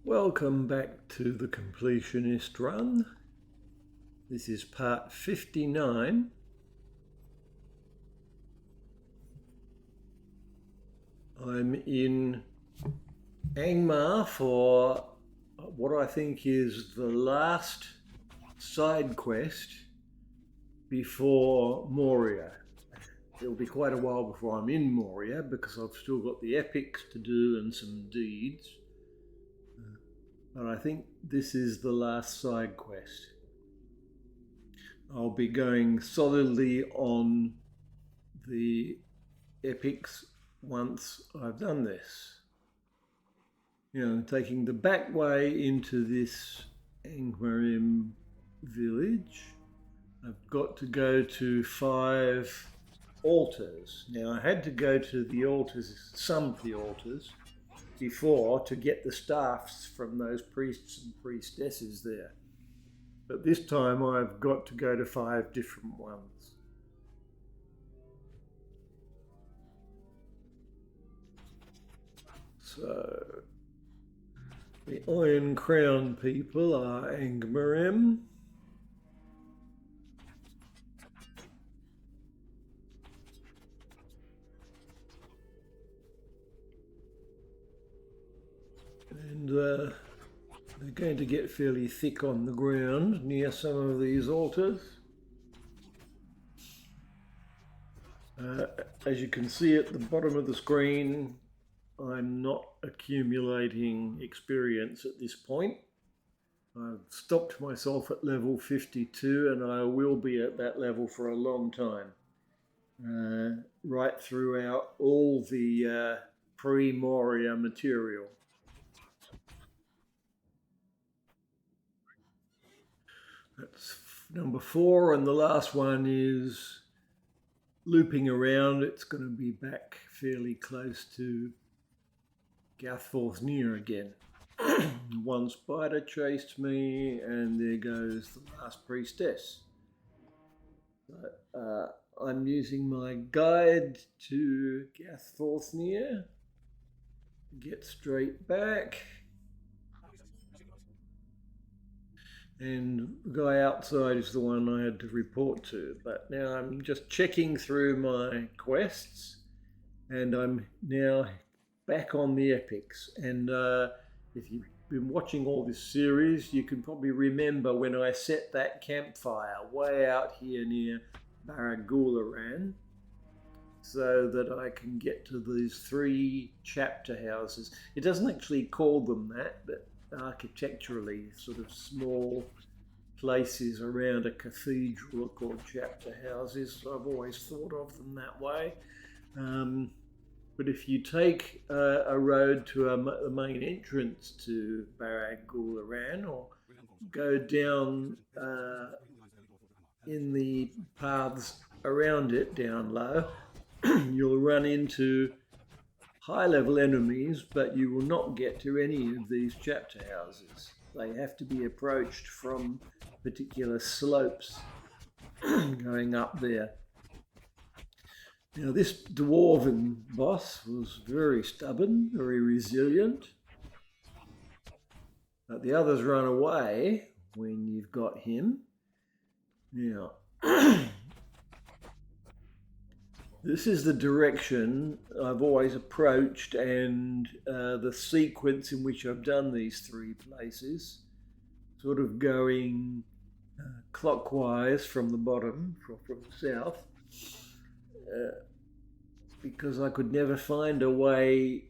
Welcome back to the completionist run. This is part 59. I'm in Angmar for what I think is the last side quest before Moria. It'll be quite a while before I'm in Moria because I've still got the epics to do and some deeds. But I think this is the last side quest. I'll be going solidly on the epics once I've done this. Taking the back way into this Angmar village, I've got to go to 5 altars. Now I had to go to the altars, some of the altars, before to get the staffs from those priests and priestesses there. But this time I've got to go to 5 different ones. So the Iron Crown people are Angmar. And they're going to get fairly thick on the ground near some of these altars. As you can see at the bottom of the screen, I'm not accumulating experience at this point. I've stopped myself at level 52 and I will be at that level for a long time. Right throughout all the pre-Moria material. That's number 4, and the last one is looping around. It's going to be back fairly close to Gathforth's again. One spider chased me, and there goes the last priestess. I'm using my guide to Gathforth's get straight back. And the guy outside is the one I had to report to. But now I'm just checking through my quests, and I'm now back on the epics. And if you've been watching all this series, you can probably remember when I set that campfire way out here near Baragularan, so that I can get to these 3 chapter houses. It doesn't actually call them that, but architecturally sort of small places around a cathedral are called chapter houses. I've always thought of them that way. But if you take a road to the main entrance to Baragularan, or go down in the paths around it down low, you'll run into high-level enemies, but you will not get to any of these chapter houses. They have to be approached from particular slopes going up there. Now, this dwarven boss was very stubborn, very resilient, but the others run away when you've got him. Now, this is the direction I've always approached, and the sequence in which I've done these 3 places, sort of going clockwise from the bottom, from the south, because I could never find a way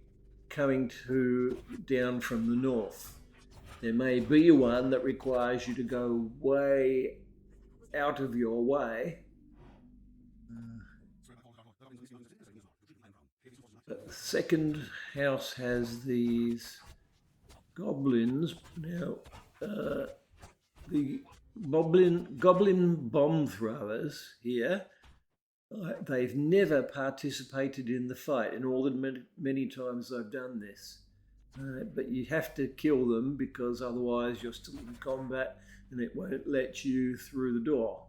coming down from the north. There may be one that requires you to go way out of your way. But the second house has these goblins. Now, the goblin bomb throwers here, they've never participated in the fight in all the many times I've done this. But you have to kill them because otherwise you're still in combat and it won't let you through the door.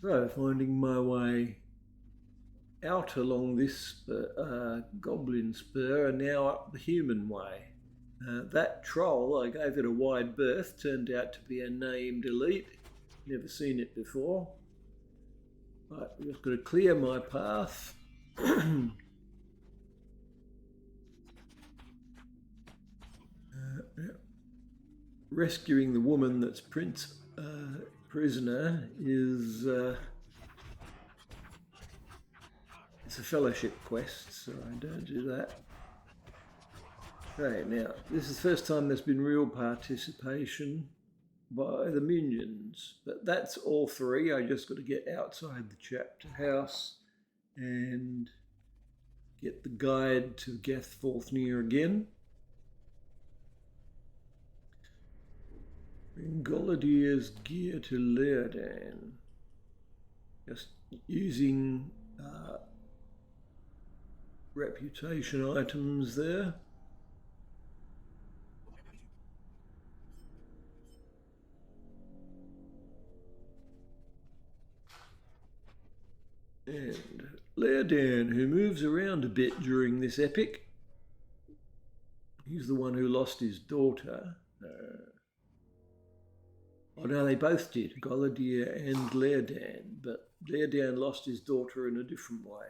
So, finding my way out along this goblin spur and now up the human way. That troll, I gave it a wide berth, turned out to be a named elite. Never seen it before. But I've just got to clear my path. Rescuing the woman that's prisoner is it's a fellowship quest, so I don't do that. Okay, now this is the first time there's been real participation by the minions, but that's all three. I just got to get outside the chapter house and get the guide to Gathforthnia again. Bring Goladier's gear to Leodan. Just using reputation items there. And Leodan, who moves around a bit during this epic. He's the one who lost his daughter. Oh no, they both did, Goladier and Leodan, but Leodan lost his daughter in a different way.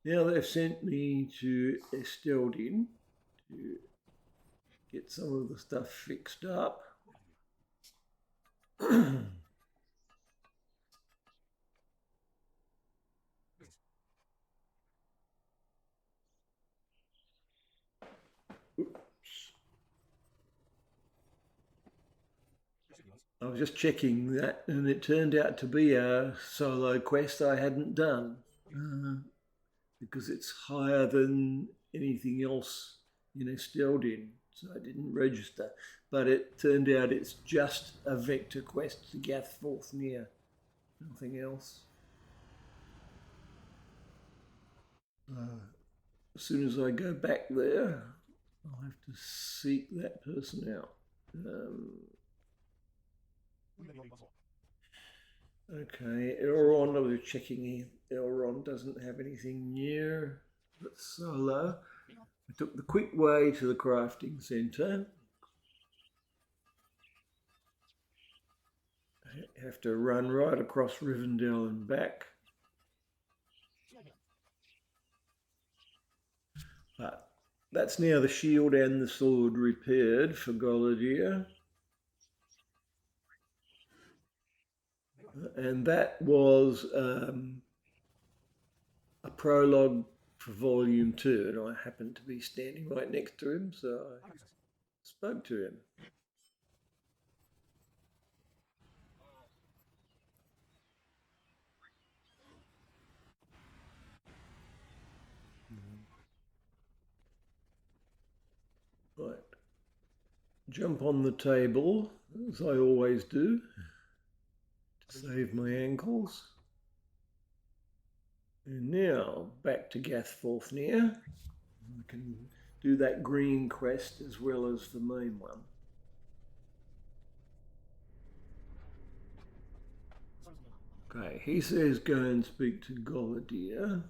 Now they've sent me to Esteldin to get some of the stuff fixed up. I was just checking that, and it turned out to be a solo quest I hadn't done because it's higher than anything else in Esteldin, so I didn't register. But it turned out it's just a vector quest to Gathforthnia, nothing else. As soon as I go back there, I'll have to seek that person out. Okay, Elrond, I was checking here. Elrond doesn't have anything near but solo. I took the quick way to the crafting centre. I have to run right across Rivendell and back. But that's now the shield and the sword repaired for Goladier. And that was a prologue for volume 2, and I happened to be standing right next to him, so I spoke to him. Right. Jump on the table, as I always do, to save my ankles. And now back to Gathforthnia. I can do that green quest as well as the main one. Okay, he says go and speak to Goladier.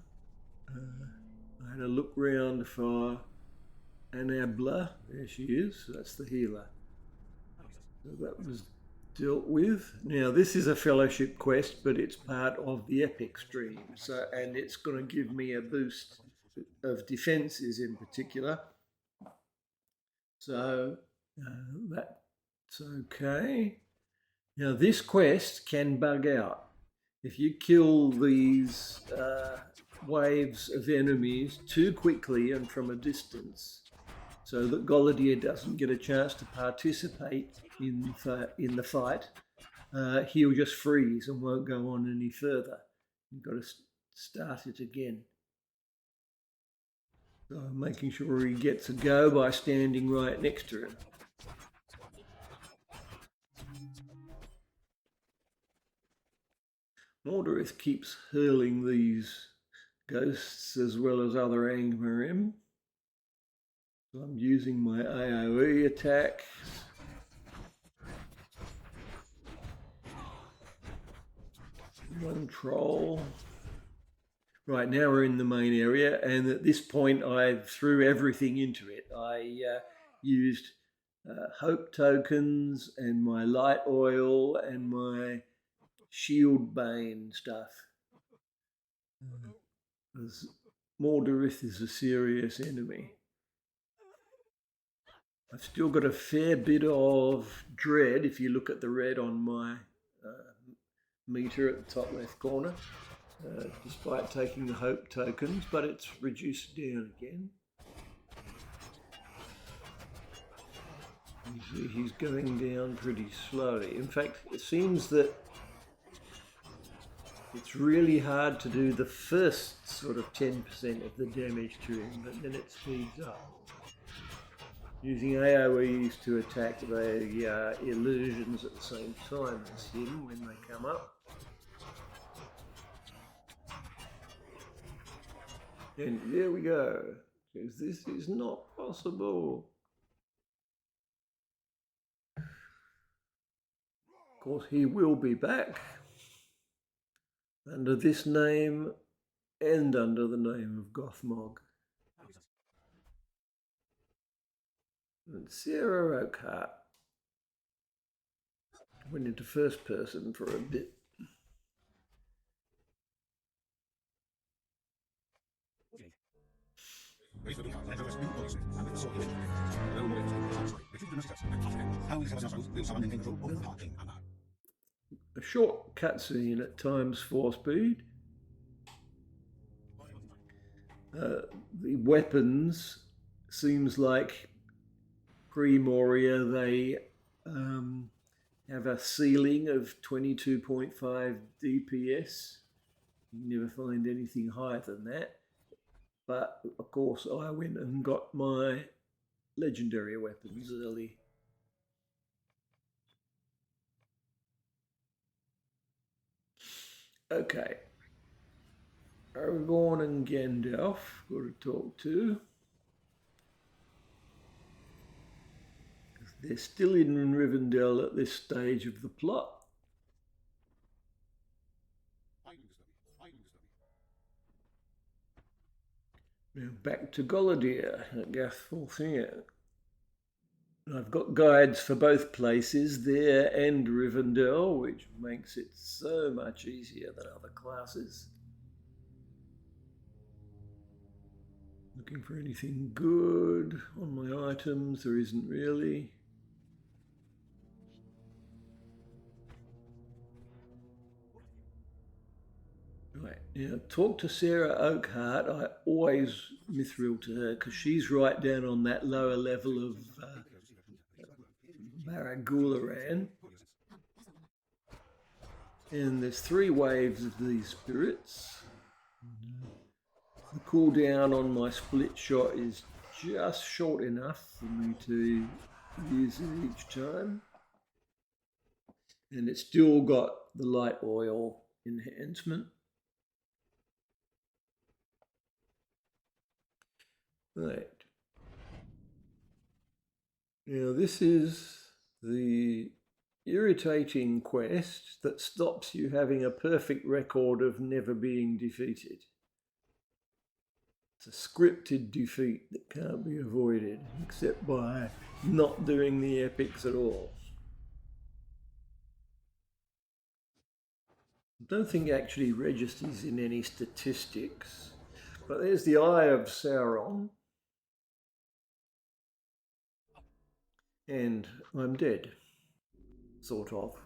I had a look round for Anabla. There she is. That's the healer. So that was dealt with. Now this is a fellowship quest, but it's part of the epic stream. So, and it's going to give me a boost of defenses in particular. So that's okay. Now this quest can bug out. If you kill these waves of enemies too quickly and from a distance, so that Goladier doesn't get a chance to participate in the fight, he'll just freeze and won't go on any further. You've got to start it again. So I'm making sure he gets a go by standing right next to him. Mordorith keeps hurling these ghosts as well as other Angmar. So I'm using my AoE attack. One troll. Right, now we're in the main area, and at this point I threw everything into it. I used hope tokens and my light oil and my shield bane stuff. Because Mordarith is a serious enemy. I've still got a fair bit of dread if you look at the red on my meter at the top left corner. Despite taking the hope tokens, but it's reduced down again. He's going down pretty slowly. In fact, it seems that it's really hard to do the first sort of 10% of the damage to him, but then it speeds up. Using AoEs to attack the illusions at the same time as him when they come up. And there we go, because this is not possible. Of course, he will be back under this name and under the name of Gothmog. And Sarah Oakhart went into first person for a bit. A short cutscene at times 4 speed. The weapons seems like pre-Moria they have a ceiling of 22.5 DPS. You never find anything higher than that. But of course I went and got my legendary weapons early. Okay. Aragorn and Gandalf got to talk to. They're still in Rivendell at this stage of the plot. Now back to Golidir at Gathfolthir. I've got guides for both places there and Rivendell, which makes it so much easier than other classes. Looking for anything good on my items, there isn't really. Right, now talk to Sarah Oakhart. I always mithril to her because she's right down on that lower level of Baragularan. And there's 3 waves of these spirits. The cooldown on my split shot is just short enough for me to use it each time. And it's still got the light oil enhancement. Right. Now this is the irritating quest that stops you having a perfect record of never being defeated. It's a scripted defeat that can't be avoided except by not doing the epics at all. I don't think it actually registers in any statistics, but there's the Eye of Sauron. And I'm dead, sort of.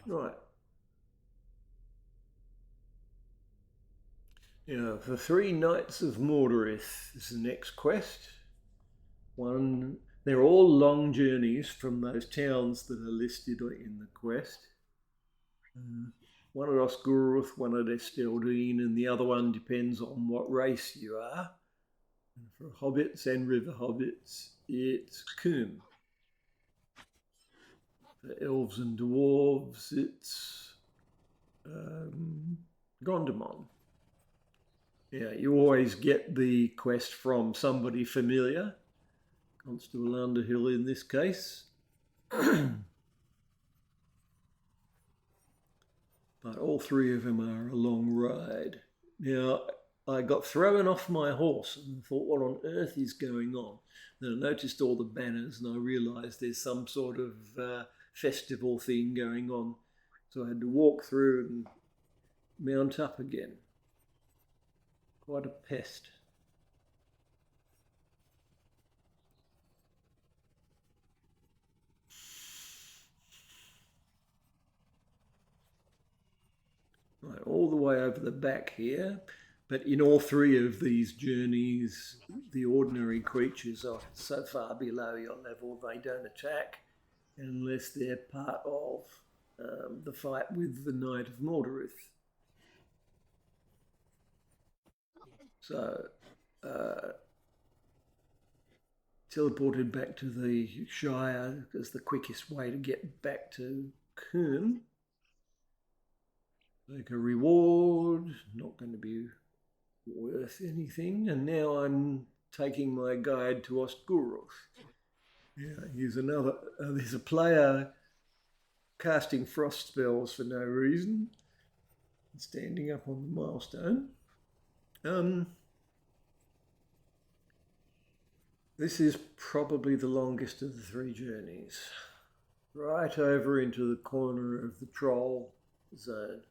Right. Now, the 3 Knights of Mordarith is the next quest. They're all long journeys from those towns that are listed in the quest. One at Osgurth, one at Esteldine, and the other one depends on what race you are. And for hobbits and river-hobbits, it's Coombe. For elves and dwarves, it's Gondomar. Yeah, you always get the quest from somebody familiar. Constable Underhill in this case. But all three of them are a long ride. Now, I got thrown off my horse and thought, what on earth is going on? Then I noticed all the banners and I realised there's some sort of festival thing going on. So I had to walk through and mount up again. Quite a pest. Right, all the way over the back here. But in all three of these journeys, the ordinary creatures are so far below your level they don't attack unless they're part of the fight with the Knight of Mordorith. So, teleported back to the Shire as the quickest way to get back to Kern. Like a reward, not going to be worth anything. And now I'm taking my guide to Ostguroth. Yeah, here's another. There's a player casting frost spells for no reason, standing up on the milestone. This is probably the longest of the three journeys. Right over into the corner of the Troll zone,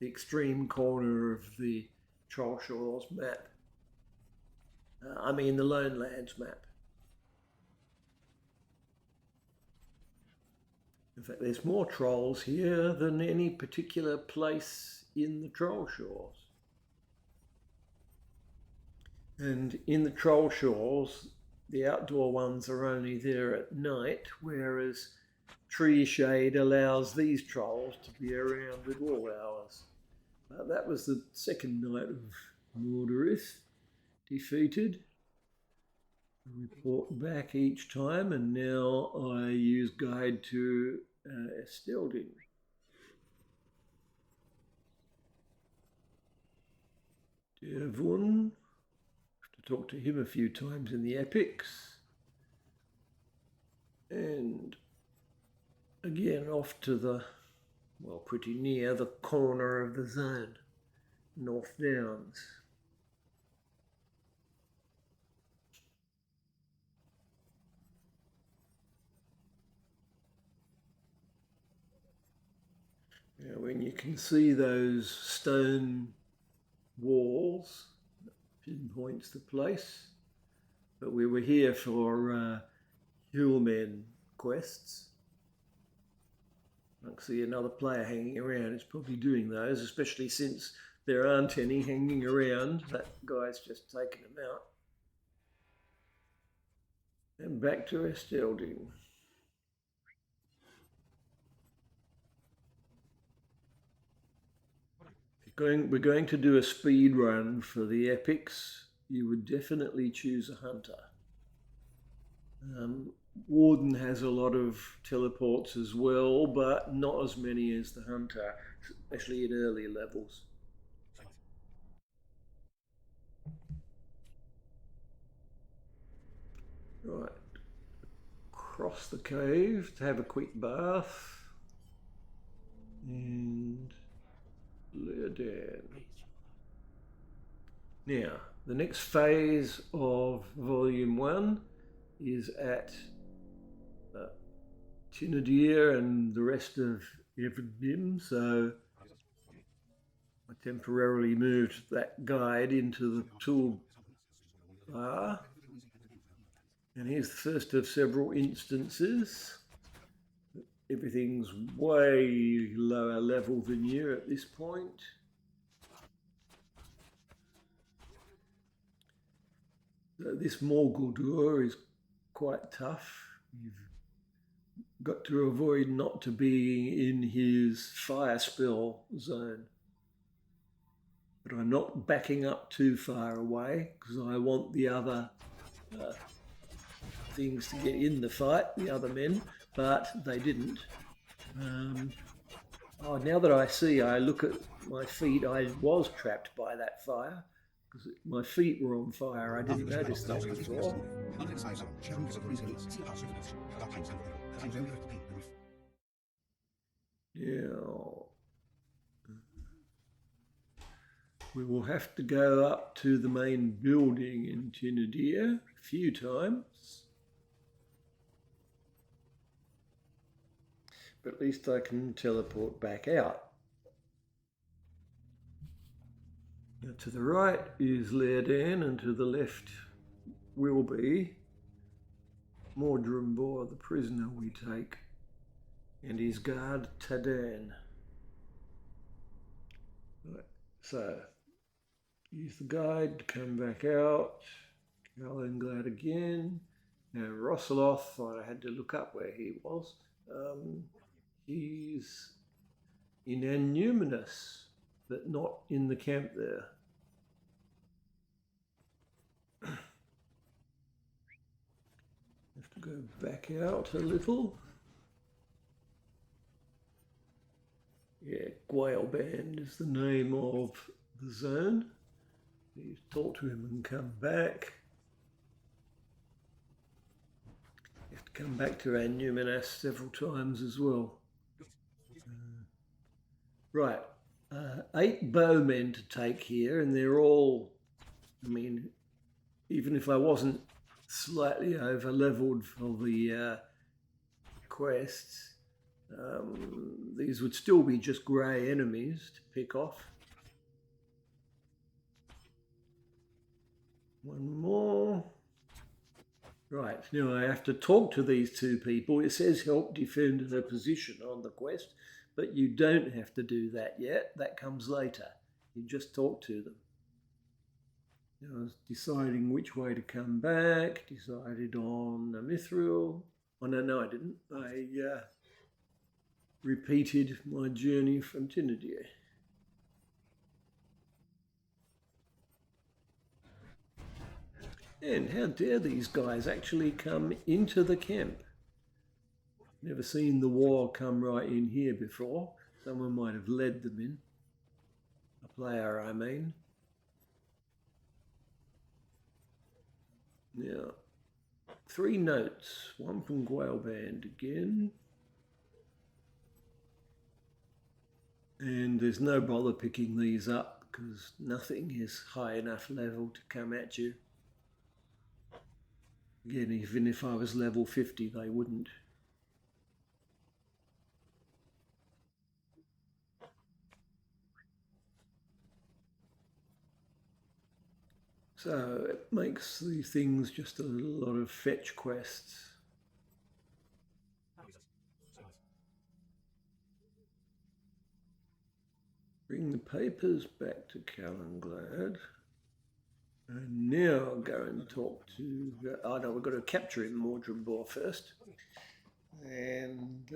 the extreme corner of the Troll Shores map. The Lone Lands map. In fact, there's more trolls here than any particular place in the Troll Shores. And in the Troll Shores, the outdoor ones are only there at night, whereas tree shade allows these trolls to be around at all hours. That was the second Knight of Mordorith defeated. Report back each time, and now I use guide to Esteldin. Devon, have to talk to him a few times in the epics. And again off to the, well, pretty near the corner of the zone, North Downs. Now, when you can see those stone walls, pinpoints the place. But we were here for hillmen quests. I can see another player hanging around. It's probably doing those, especially since there aren't any hanging around. That guy's just taken them out. And back to Esteldin. We're going to do a speed run for the epics. You would definitely choose a hunter. Warden has a lot of teleports as well, but not as many as the hunter, especially at early levels. Right, cross the cave to have a quick bath and lay down. Now, the next phase of Volume 1 is at Tinadir and the rest of Evendim, so I temporarily moved that guide into the toolbar. And here's the first of several instances. Everything's way lower level than you at this point. So this Morguldur is quite tough. You've got to avoid not to be in his fire spell zone. But I'm not backing up too far away because I want the other things to get in the fight, the other men, but they didn't. Now that I look at my feet, I was trapped by that fire because my feet were on fire. I didn't notice that before. Now, we will have to go up to the main building in Tinadir a few times. But at least I can teleport back out. Now, to the right is Lairdan, and to the left will be Mordrimbor, the prisoner we take, and his guard Tadan. Right, so use the guide to come back out. Calenglad again. Now Rosaloth, I had to look up where he was. He's in Annuminus, but not in the camp there. Have to go back out a little. Yeah, Gwaelband is the name of the zone. You talk to him and come back. You have to come back to Annuminus several times as well. Right, 8 bowmen to take here, and they're all, I mean, even if I wasn't slightly over leveled for the quests, these would still be just grey enemies to pick off. One more. Right, now I have to talk to these 2 people. It says help defend her position on the quest, but you don't have to do that yet. That comes later. You just talk to them. Now I was deciding which way to come back, decided on Mithril. Oh, no, I didn't. I repeated my journey from Tinadir. And how dare these guys actually come into the camp? Never seen the war come right in here before. Someone might have led them in. A player, I mean. Now, 3 notes. One from Gwaelband again. And there's no bother picking these up because nothing is high enough level to come at you. Again, even if I was level 50, they wouldn't. So it makes these things just a lot of fetch quests. Bring the papers back to Calenglad. And now I'll go and talk to... oh no, we've got to capture him, Mordrimbor, first. And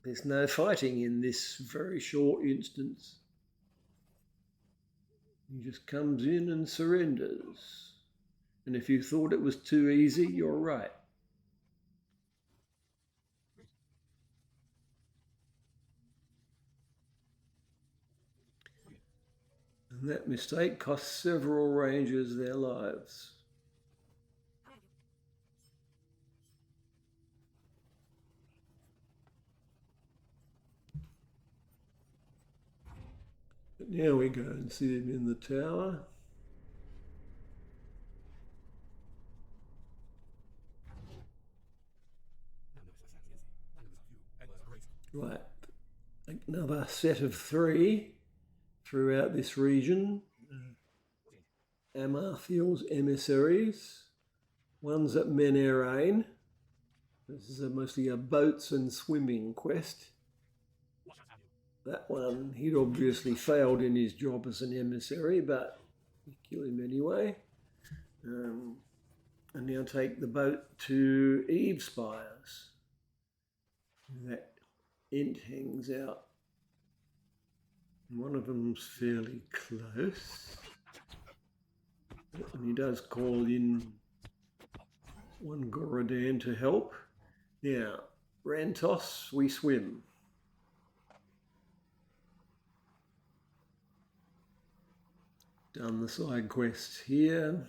there's no fighting in this very short instance. He just comes in and surrenders. And if you thought it was too easy, you're right. And that mistake cost several rangers their lives. But now we go and see him in the tower. Right, another set of 3 throughout this region. Amartheel's emissaries. One's at Menerain. This is mostly a boats and swimming quest. That one, he'd obviously failed in his job as an emissary, but we kill him anyway. And now take the boat to Evespires. That int hangs out. One of them's fairly close. And he does call in one Gorodan to help. Now, Rantos, we swim. Done the side quests here.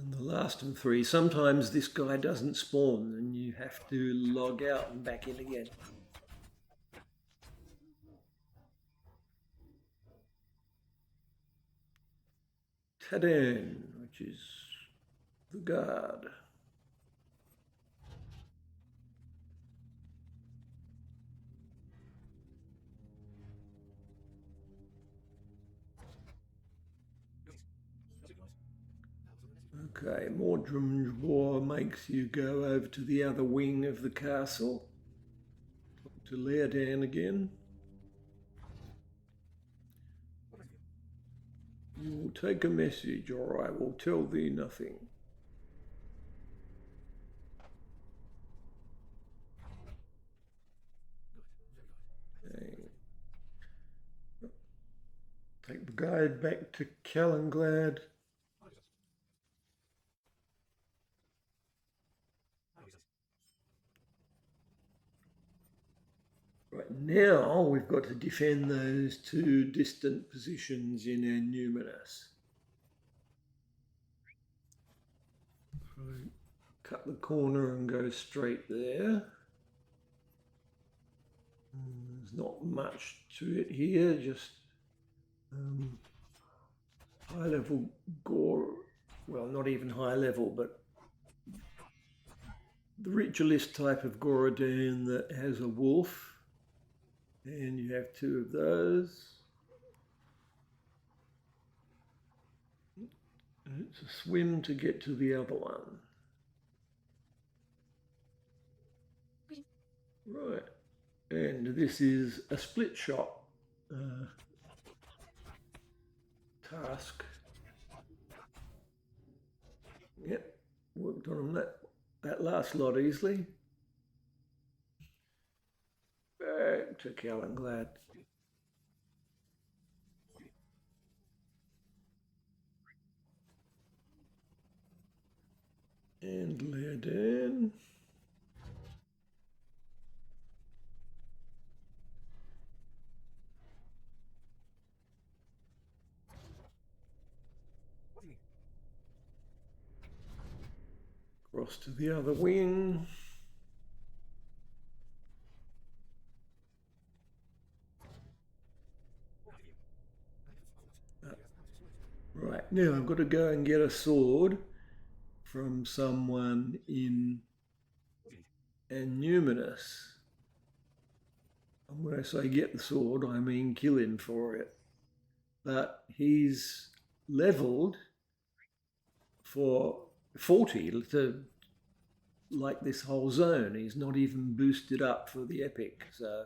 And the last of 3, sometimes this guy doesn't spawn and you have to log out and back in again. Tadin, which is the guard. Okay, Mordrum War makes you go over to the other wing of the castle. Talk to Leodan again. You will take a message, or I will tell thee nothing. Okay. Take the guide back to Calenglad. Right, now we've got to defend those 2 distant positions in our numinous. So cut the corner and go straight there. There's not much to it here, just high level gore, well, not even high level, but the ritualist type of Gorodan that has a wolf. And you have 2 of those. And it's a swim to get to the other one. Right. And this is a split shot task. Yep, worked on that last lot easily. Back to Calenglad. And Leodan. Cross to the other wing. Right, now I've got to go and get a sword from someone in Numinous. And when I say get the sword, I mean kill him for it. But he's leveled for 40 to like this whole zone. He's not even boosted up for the epic. So